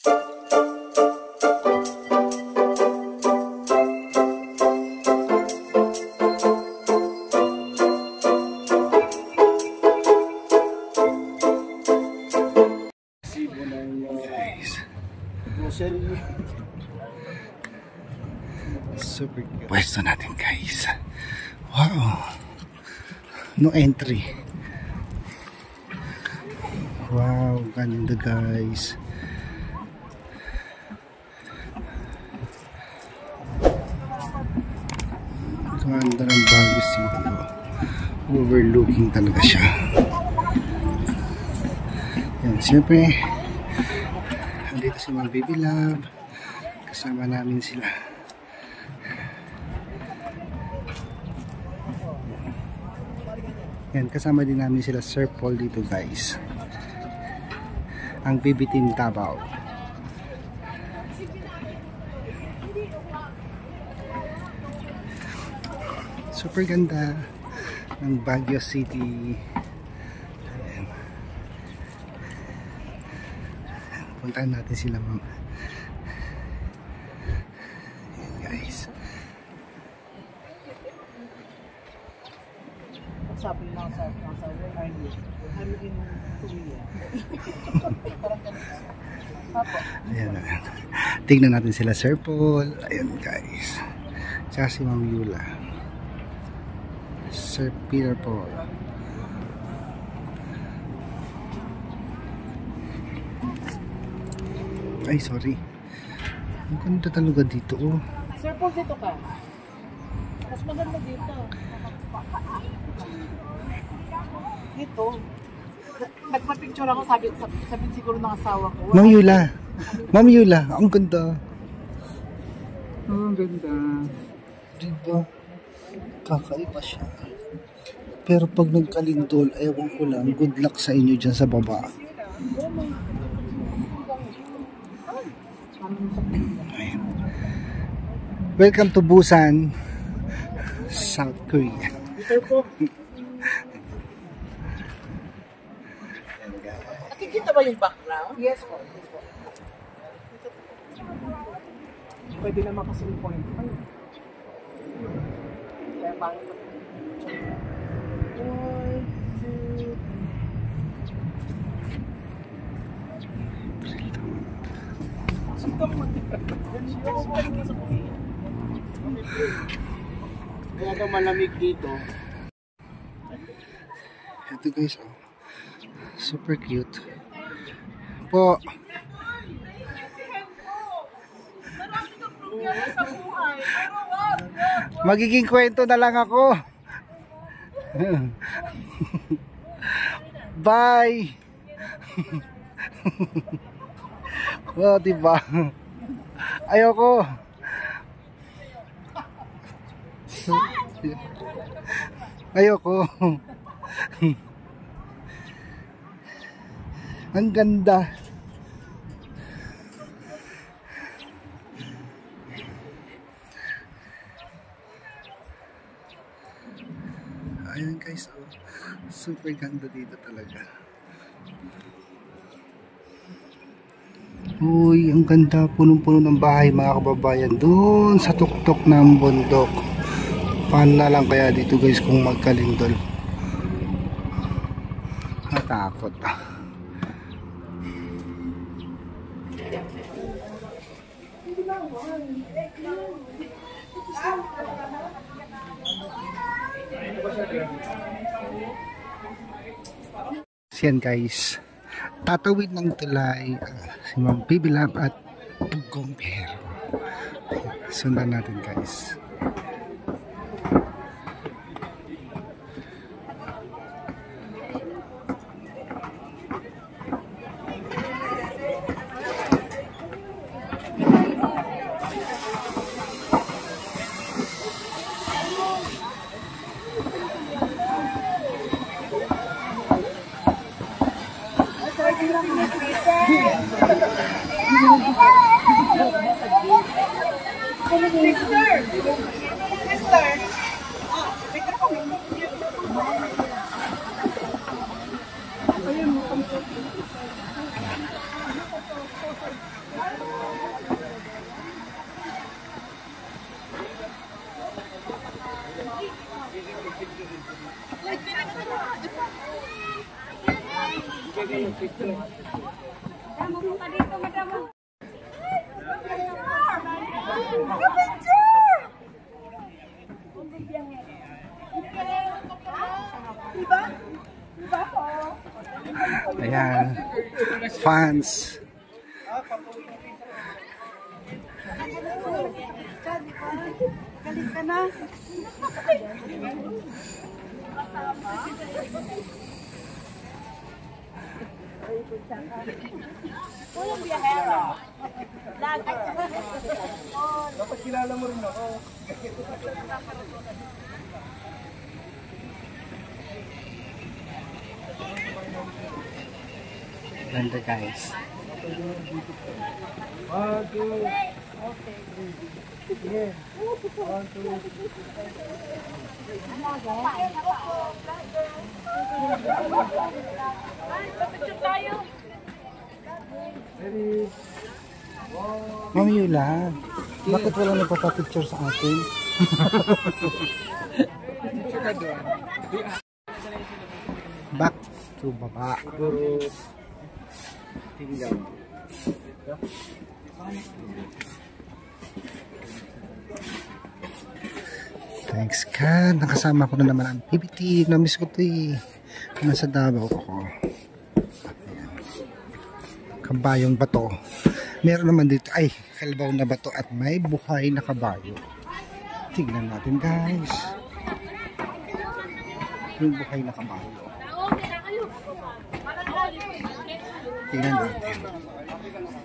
Super cute. Pwesto natin guys. Wow. No entry. Wow, ganda guys. Ganda ng Baguio City. Oh. Overlooking talaga siya. Yan, siyempre andito si mga baby love. Kasama namin sila. Yan, kasama din namin sila Sir Paul dito guys. Ang baby team Davao. Super ganda ng Baguio City. Ayan. Puntahan natin sila ma'am. Ayan guys. Shopping lang sa where are you? I'm in Korea. Ayan, ayan. Tignan natin sila Sir Paul. Ayan guys. Tsaka si Ma'am Yula. Sir Peter Paul. Ay sorry. Ang ganda talaga dito oh. Sir Paul, dito ka. Mas maganda dito. Dito. Nagpa-picture ako, sabi siguro ng asawa ko. Ma'am Yula. Ma'am Yula, ang ganda. Ang ganda. Diba? Kakaiba siya. Pero pag nagkalindol, ewan ko lang, good luck sa inyo dyan sa baba. Ayan. Welcome to Busan, South Korea. Dito po. Nakikita ba yung background? Yes po. Yes po. Pwede naman kasi yung point. Kaya pangit. 1, 2. Kaya daw malamig dito. Ito guys, oh. Super cute. Po. Magiging kwento na lang ako. Bye. Oh, diba? Ayoko. Ayoko. Ang ganda. Ayan guys, oh. Super ganda dito talaga. Uy, ang ganda, punong-puno ng bahay mga kababayan doon sa tuktok ng bundok. Paano na lang kaya dito guys kung magkalindol? Natakot. Siyan guys, tatawid ng tulay si Ma'am Baby Love at Pugong Pero. Sundan natin guys. Ayan. Fans. Galit ka na. Walang biyahero. Dapat kilala mo rin ako. Ganda guys. Mami Yula, bakit wala nagpapapicture sa atin? Back to baba. Thanks God, nakasama ko na naman ang PBT. Namiss ko ito eh. Nasa Davao ako. Ayan. Kabayong bato. Meron naman dito, ay, kalabaw na bato at may buhay na kabayo. Tignan natin guys. Yung buhay na kabayo. Tignan natin.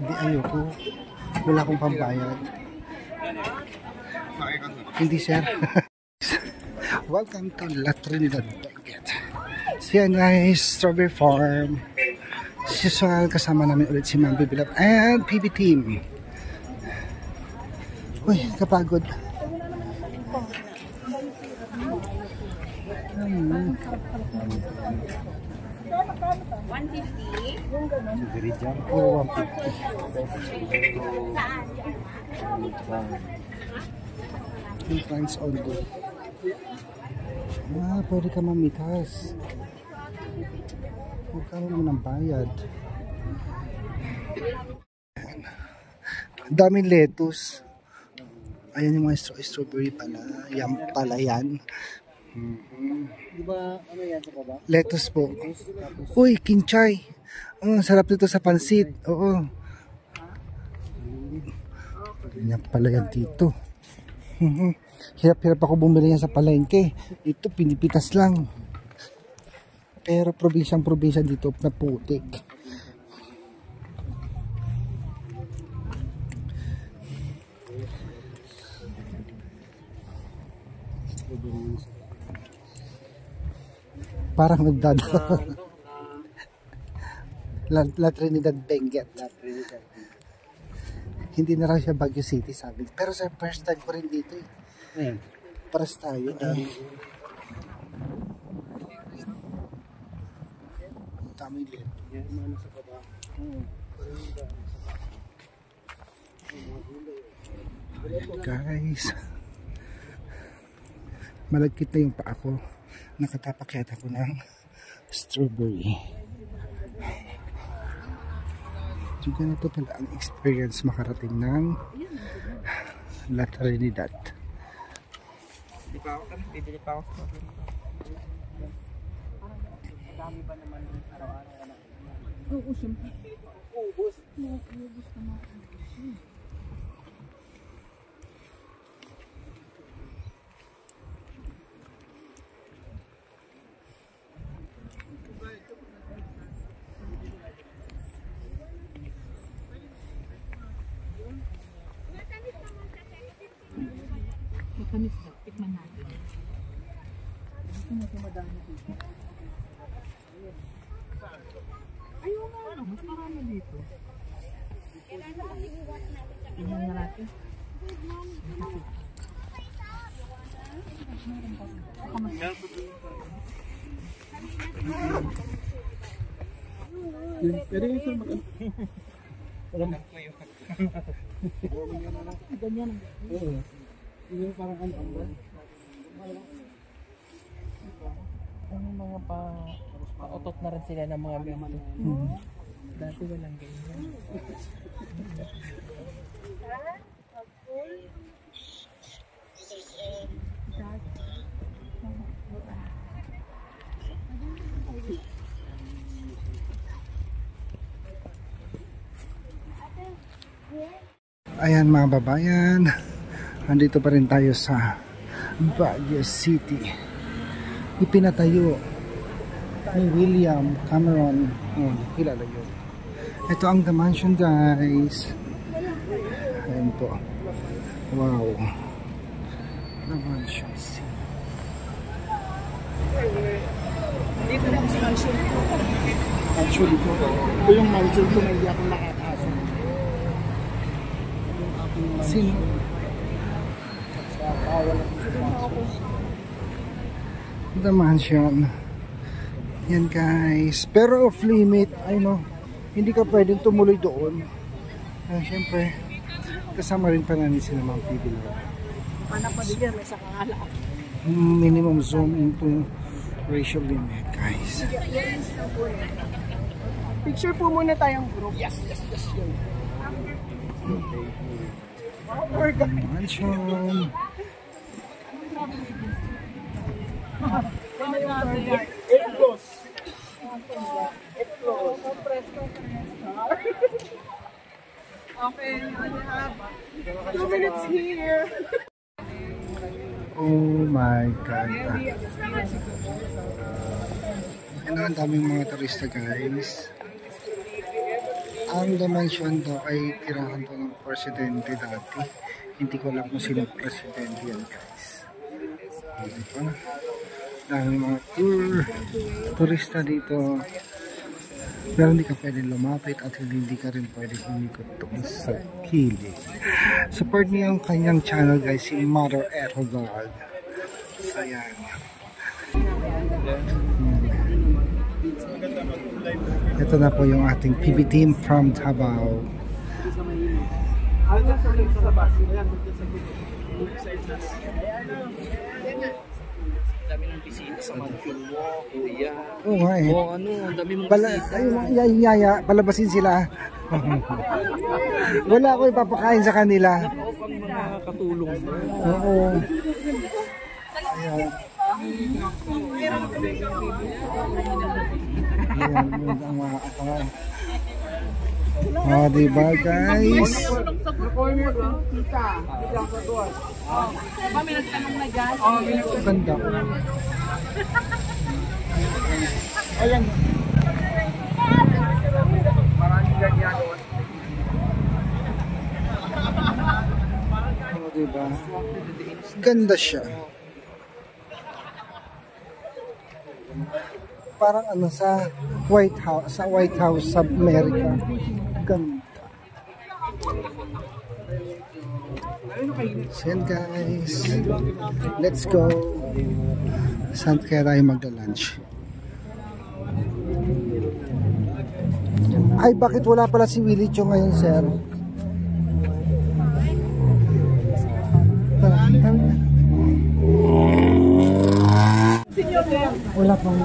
Hindi ayoko. Wala akong pambayad. Hindi sir. Welcome to La Trinidad Banquet. So yan guys, Strawberry Farm. As usual, kasama namin ulit si Ma'am Bibilap and PB Team. Uy, kapagod. Very jump. Oh, 150. Two times all day. Ah, pwede ka mamitas. Magkano mo ng bayad. Daming lettuce. Ayan yung mga strawberry pala. Yan pala yan. Di ba ano yan sa baba? Lettuce po. Uy, kinchay. Oh, sarap nito sa pansit. Oo. Yan pala yan dito. Hirap-hirap ako bumili yan sa palengke. Ito pinipitas lang. Pero probinsyang-probinsya dito na putik. Parang nagdadala. La Trinidad Benguet. Hindi na raw siya Baguio City sabi. Pero sa first time ko rin dito eh. Ayan. Paras tayo eh. Dami lit. Yan mga nasa baba. Guys. Malagkit na yung paa ko. Nakatapakyat ako ng strawberry. So ganito pala ang experience makarating ng La Trinidad. Bibili pa ako sa Dami ba naman araw-araw? Oo, siyempre. Ubus. Ubus naman. Matamis na. Tikman natin. Gusto mo tumadami dito. Ayaw nga lang. Mas marami dito. Tingnan na natin. Pero yung sir mag- Ganyan. Oo. Yung parang ano ba? Ano mga pa... Pautot na rin sila ng mga ganito. Dati walang ganyan. Ayan mga babayan, andito pa rin tayo sa Baguio City. Ipinatayo ni William Cameron. Oh, kilala yun. Ito ang The Mansion, guys. Ayan po. Wow. The Mansion City. Dito lang sa mansion ko. Actually po, ito yung mansion ko na hindi ako nakakasok. Sino? The Mansion. Yan guys. Pero off limit, I know, hindi ka pwedeng tumuloy doon. Siyempre, kasama rin pa namin sila mga people. Paano pa din yan? May sakala. Minimum zoom into ratio limit, guys. Picture po muna tayong group. Yes. Mansion. Okay, 2 minutes here. Oh my God. Ano, ang daming mga turista, guys. Ang The Mansion daw ay tirahan to ng presidente dati. Hindi ko alam kung sino presidente yan, guys. Diba? Daming mga turista dito. Pero hindi ka pwedeng lumapit at hindi ka rin pwedeng umikot doon sa kilid. Support niyo yung kanyang channel, guys, si Mother Ethelbald. So, yan. Ito na po yung ating PB team from Davao. Dami ng bisita sa mansion mo, kuya. Oo nga eh. O ano, dami mong bisita. Yaya, palabasin sila. Wala ako ipapakain sa kanila. Ako pang mga katulong mo. Oo. Ayan. Ayan, ang mga katawan. Diba guys? Kami nagtanong na dyan. Ganda. Ayan. Maraming ganyan. Diba? Ganda siya. Parang ano sa White House sa Amerika. Ganda. So yan guys. Let's go. Saan kaya tayo magla-lunch? Ay, bakit wala pala si Willie Chong ngayon, sir? Wala pang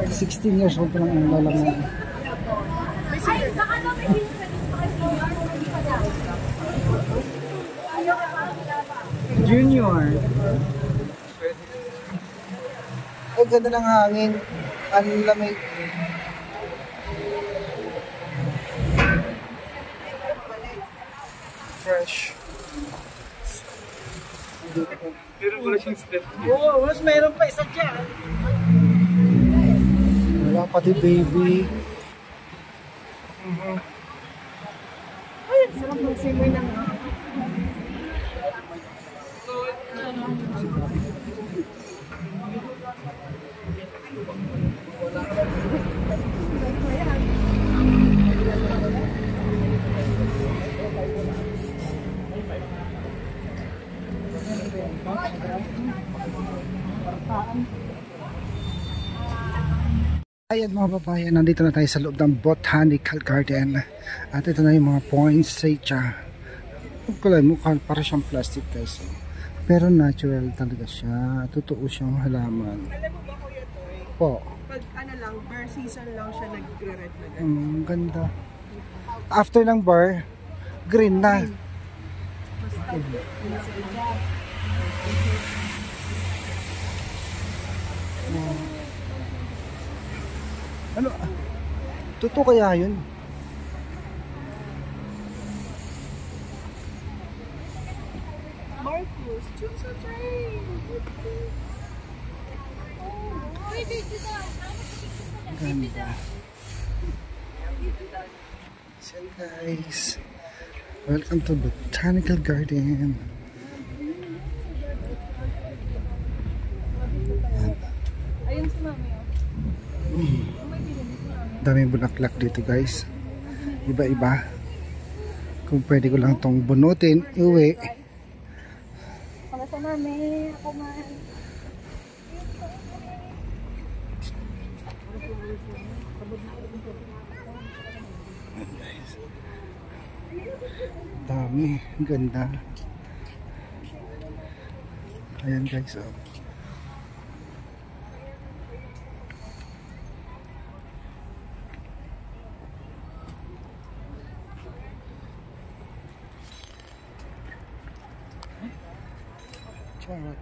16 years old pa lang ang lalaman. Junior. Ang ganda ng hangin. Ang lamig. Fresh. Pero wala siyang step. Oo, mas mayroon pa isa dyan. Wala pati baby. Ay, sarap mag-simoy ng Ayan mga babayan, nandito na tayo sa loob ng Botanical Garden. At ito na yung mga poinsettia. Kulay mukha para siyang plastic guys. Pero natural talaga siya. Totoo siyang halaman. Alam mo ba kuya to? Po. Pag ano lang, lang, bar season lang siya nag-red na ganun. Ganda. After ng bar, green na. Ano? Totoo kaya yun? Marcus, choose a train! Ganda. So guys, welcome to Botanical Garden. Ayun si Mami. Daming bulaklak dito guys. Iba-iba. Kung pwede ko lang tong bunutin, iuwi. Para sa Mami, ako man. Dami, ganda. Ayan guys, oh. Charot.